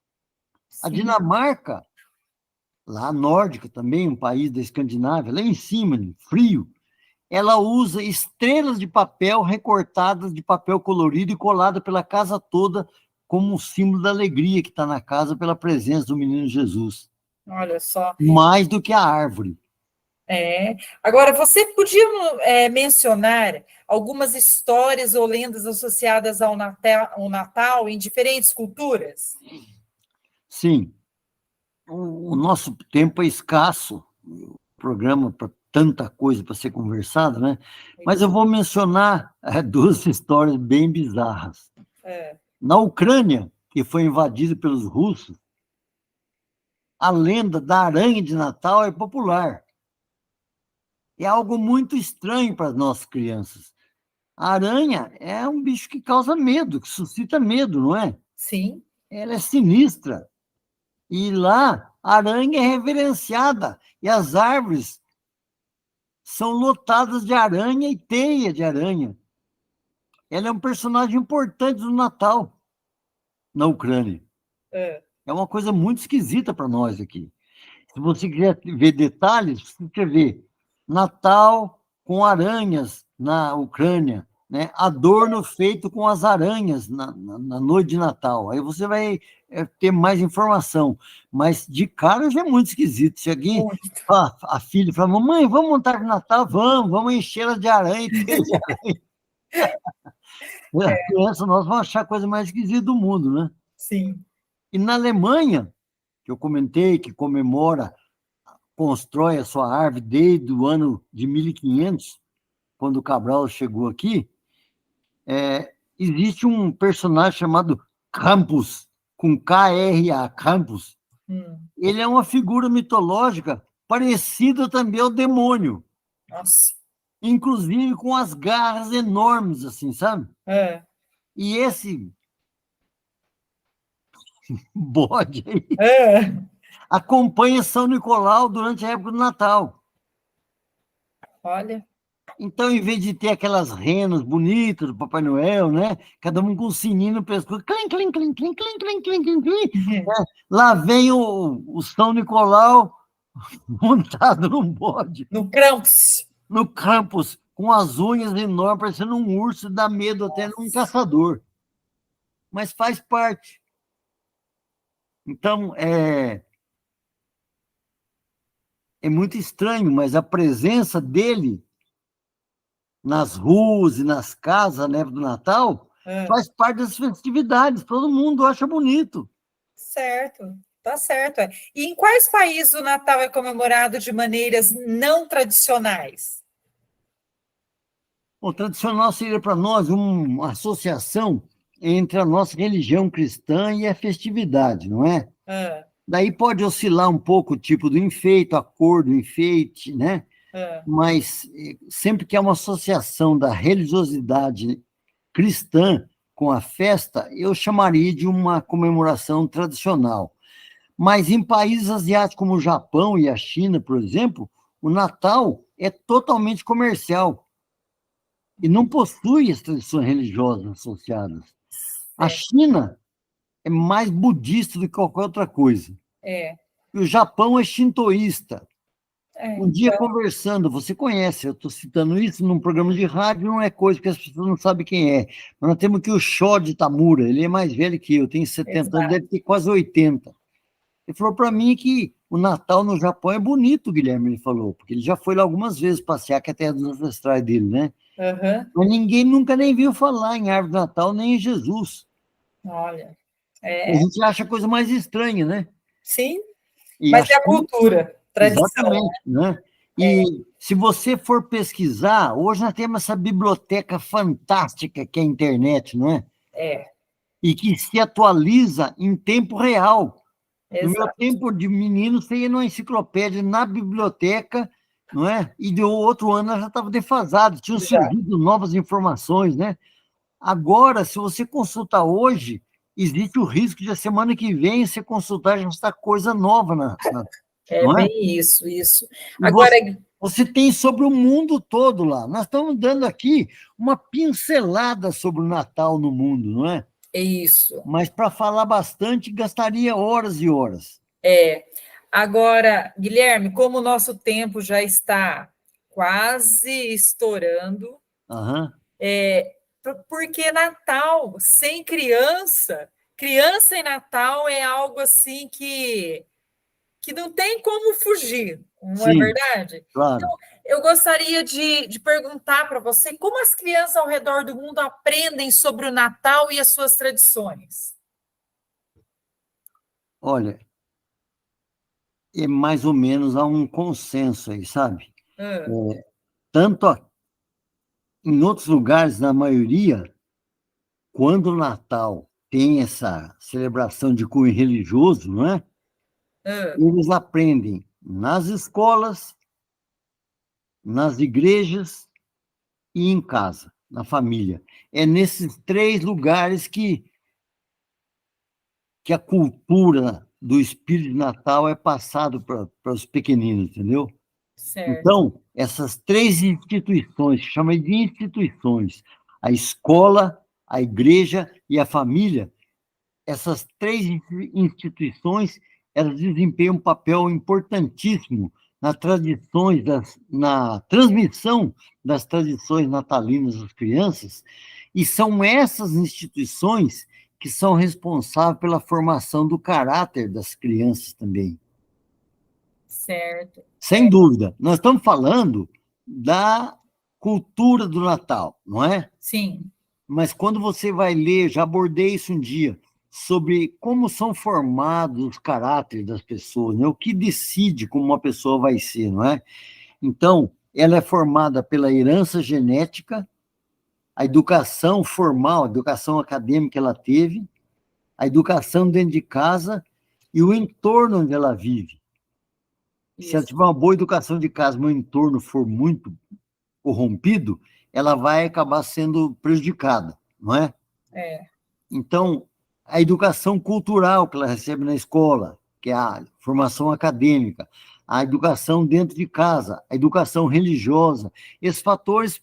Sim. A Dinamarca, lá nórdica também, um país da Escandinávia, lá em cima, frio, ela usa estrelas de papel recortadas de papel colorido e colada pela casa toda como um símbolo da alegria que está na casa pela presença do menino Jesus. Olha só. Mais do que a árvore. Agora, você podia mencionar algumas histórias ou lendas associadas ao Natal em diferentes culturas? Sim. O nosso tempo é escasso, o programa para tanta coisa para ser conversado, né? Mas eu vou mencionar 2 histórias bem bizarras. Na Ucrânia, que foi invadida pelos russos, a lenda da aranha de Natal é popular. É algo muito estranho para as nossas crianças. A aranha é um bicho que causa medo, que suscita medo, não é? Sim. Ela é sinistra. E lá, a aranha é reverenciada. E as árvores são lotadas de aranha e teia de aranha. Ela é um personagem importante do Natal na Ucrânia. É uma coisa muito esquisita para nós aqui. Se você quiser ver detalhes, você quer ver Natal com aranhas na Ucrânia, né? Adorno feito com as aranhas na noite de Natal. Aí você vai ter mais informação. Mas de cara já é muito esquisito. Se alguém, a filha fala, mamãe, vamos montar no Natal? Vamos encher ela de aranha e ter de aranha. A criança, nós vamos achar a coisa mais esquisita do mundo, né? Sim. E na Alemanha, que eu comentei, que constrói a sua árvore desde o ano de 1500, quando o Cabral chegou aqui, existe um personagem chamado Krampus, com K-R-A, Krampus. Ele é uma figura mitológica parecida também ao demônio. Nossa. Inclusive com as garras enormes, assim, sabe? E esse bode aí, acompanha São Nicolau durante a época do Natal. Olha, Então, em vez de ter aquelas renas bonitas do Papai Noel, né? Cada um com um sininho no pescoço, clim, clim, clim, clim, clim, clim, clim, clim, clim, né? Lá vem o São Nicolau montado num bode, no Krampus. no campus, com as unhas enormes, parecendo um urso, dá medo até num caçador. Mas faz parte. Então, é muito estranho, mas a presença dele nas ruas e nas casas, né, do Natal, faz parte das festividades. Todo mundo acha bonito. Certo, tá certo. E em quais países o Natal é comemorado de maneiras não tradicionais? O tradicional seria para nós uma associação entre a nossa religião cristã e a festividade, não é? Daí pode oscilar um pouco o tipo do enfeite, a cor do enfeite, né? Mas sempre que há uma associação da religiosidade cristã com a festa, eu chamaria de uma comemoração tradicional. Mas em países asiáticos como o Japão e a China, por exemplo, o Natal é totalmente comercial e não possui as tradições religiosas associadas. A China é mais budista do que qualquer outra coisa. E o Japão é shintoísta. Um dia conversando, você conhece, eu estou citando isso num programa de rádio, não é coisa que as pessoas não sabem quem é. Mas nós temos aqui o Shoji Tamura, ele é mais velho que eu, tem 70 anos, deve ter quase 80. Ele falou para mim que o Natal no Japão é bonito, Guilherme, ele falou, porque ele já foi lá algumas vezes passear, que é a terra dos ancestrais dele, né? Mas ninguém nunca nem viu falar em árvore de Natal, nem em Jesus. Olha. A gente acha a coisa mais estranha, né? Sim, E mas é a cultura, tradição. Exatamente, né? E se você for pesquisar, hoje nós temos essa biblioteca fantástica que é a internet, não é? E que se atualiza em tempo real. No meu tempo de menino, você ia numa enciclopédia na biblioteca, não é? E do outro ano ela já estava defasada, tinham surgido novas informações, né? Agora, se você consultar hoje, existe o risco de a semana que vem você consultar já está coisa nova não é? Bem isso. Agora, você tem sobre o mundo todo lá. Nós estamos dando aqui uma pincelada sobre o Natal no mundo, não é? É isso. Mas para falar bastante, gastaria horas e horas. Agora, Guilherme, como o nosso tempo já está quase estourando, porque Natal sem criança e Natal é algo assim que não tem como fugir, não é verdade? Claro. Então, eu gostaria de perguntar para você como as crianças ao redor do mundo aprendem sobre o Natal e as suas tradições. Olha, é mais ou menos há um consenso aí, sabe? Tanto em outros lugares, na maioria, quando o Natal tem essa celebração de cunho religioso, não é? Eles aprendem nas escolas, nas igrejas e em casa, na família. É nesses 3 lugares que a cultura do espírito de Natal é passado para os pequeninos, entendeu? Certo. Então, essas 3 instituições, que chama de instituições, a escola, a igreja e a família, essas 3 instituições, elas desempenham um papel importantíssimo na transmissão das tradições natalinas das crianças, e são essas instituições que são responsáveis pela formação do caráter das crianças também. Certo. Sem dúvida. Nós estamos falando da cultura do Natal, não é? Sim. Mas quando você vai ler, já abordei isso um dia, sobre como são formados os caráteres das pessoas, né? O que decide como uma pessoa vai ser, não é? Então, ela é formada pela herança genética, a educação formal, a educação acadêmica que ela teve, a educação dentro de casa e o entorno onde ela vive. Se ela tiver uma boa educação de casa, mas o entorno for muito corrompido, ela vai acabar sendo prejudicada, não é? É. Então, a educação cultural que ela recebe na escola, que é a formação acadêmica, a educação dentro de casa, a educação religiosa. Esses fatores,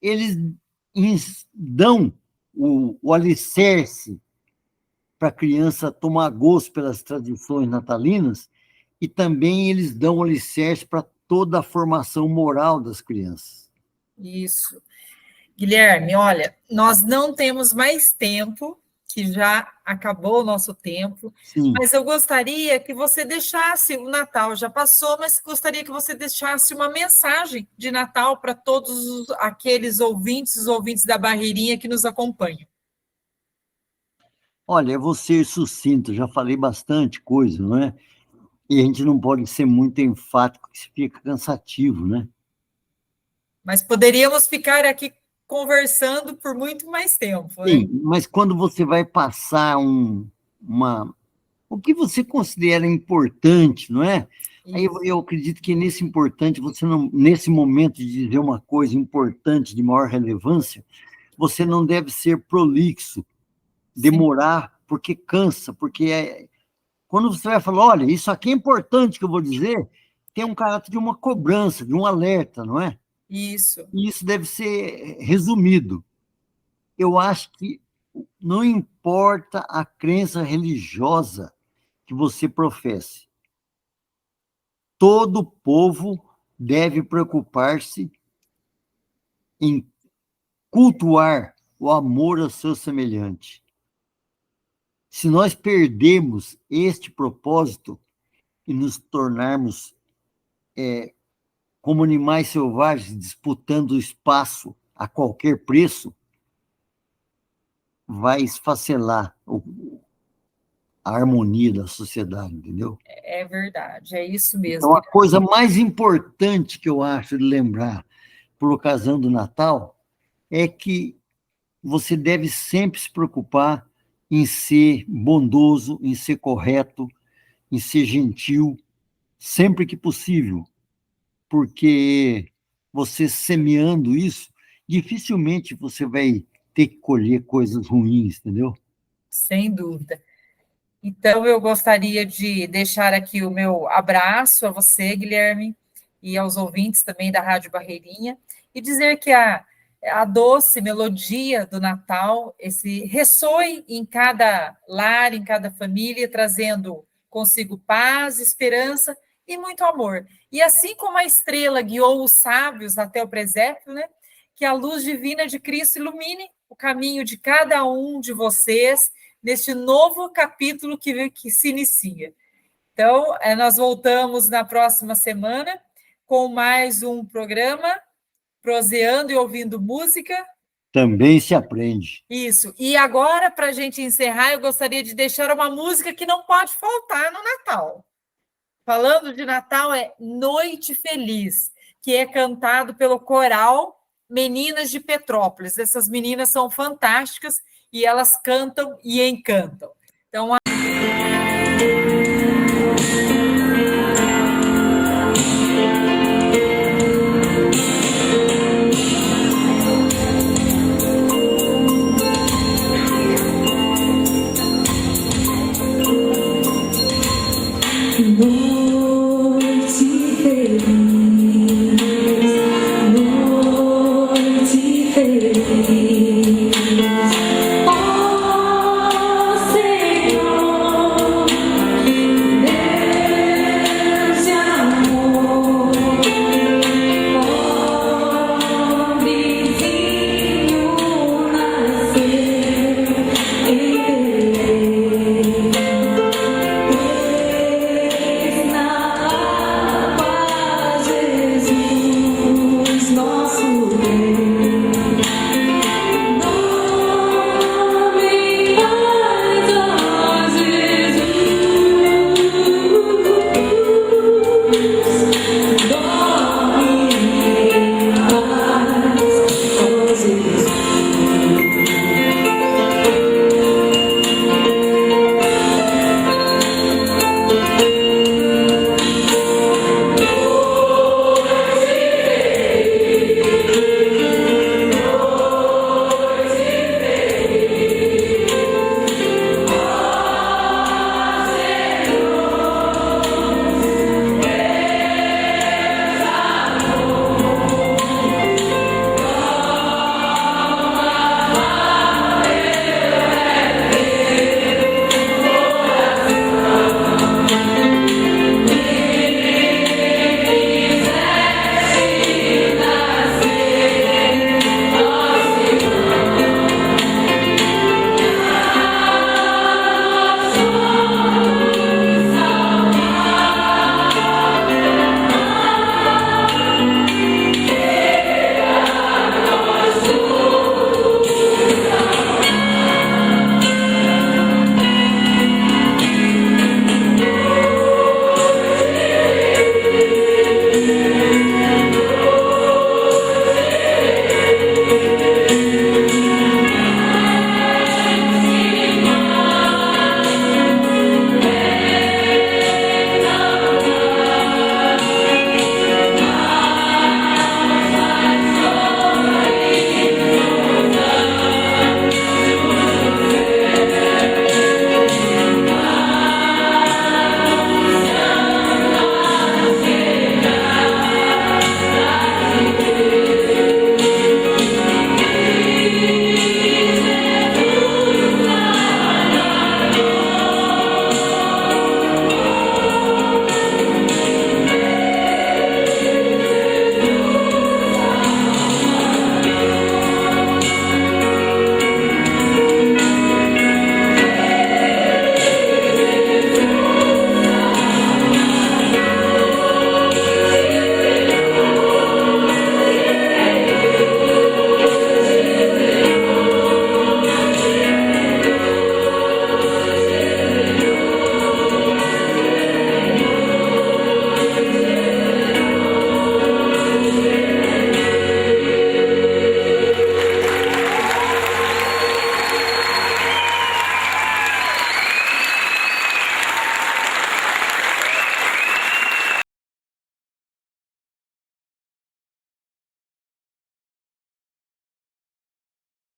eles dão o alicerce para a criança tomar gosto pelas tradições natalinas, e também eles dão o alicerce para toda a formação moral das crianças. Isso. Guilherme, olha, nós não temos mais tempo, que já acabou o nosso tempo, Sim. Mas eu gostaria que você deixasse, o Natal já passou, mas gostaria que você deixasse uma mensagem de Natal para todos aqueles ouvintes, os ouvintes da Barreirinha que nos acompanham. Olha, eu vou ser sucinto, já falei bastante coisa, não é? E a gente não pode ser muito enfático, que fica cansativo, né? Mas poderíamos ficar aqui conversando por muito mais tempo. Sim, né? Mas quando você vai passar o que você considera importante, não é? Aí eu acredito que nesse importante, você não, nesse momento de dizer uma coisa importante, de maior relevância, você não deve ser prolixo, demorar, porque cansa, porque quando você vai falar, olha, isso aqui é importante que eu vou dizer, tem um caráter de uma cobrança, de um alerta, não é? Isso. E isso deve ser resumido. Eu acho que não importa a crença religiosa que você professe, todo povo deve preocupar-se em cultuar o amor ao seu semelhante. Se nós perdermos este propósito e nos tornarmos como animais selvagens disputando o espaço a qualquer preço, vai esfacelar a harmonia da sociedade, entendeu? É verdade, é isso mesmo. Então, a coisa mais importante que eu acho de lembrar por ocasião do Natal é que você deve sempre se preocupar em ser bondoso, em ser correto, em ser gentil, sempre que possível, porque você semeando isso, dificilmente você vai ter que colher coisas ruins, entendeu? Sem dúvida. Então, eu gostaria de deixar aqui o meu abraço a você, Guilherme, e aos ouvintes também da Rádio Barreirinha, e dizer que a doce melodia do Natal, esse ressoe em cada lar, em cada família, trazendo consigo paz, esperança e muito amor. E assim como a estrela guiou os sábios até o presépio, né, que a luz divina de Cristo ilumine o caminho de cada um de vocês neste novo capítulo que se inicia. Então, nós voltamos na próxima semana com mais um programa, Proseando e Ouvindo Música. Também se aprende. Isso. E agora, para a gente encerrar, eu gostaria de deixar uma música que não pode faltar no Natal. Falando de Natal, é Noite Feliz, que é cantado pelo coral Meninas de Petrópolis. Essas meninas são fantásticas e elas cantam e encantam. Então,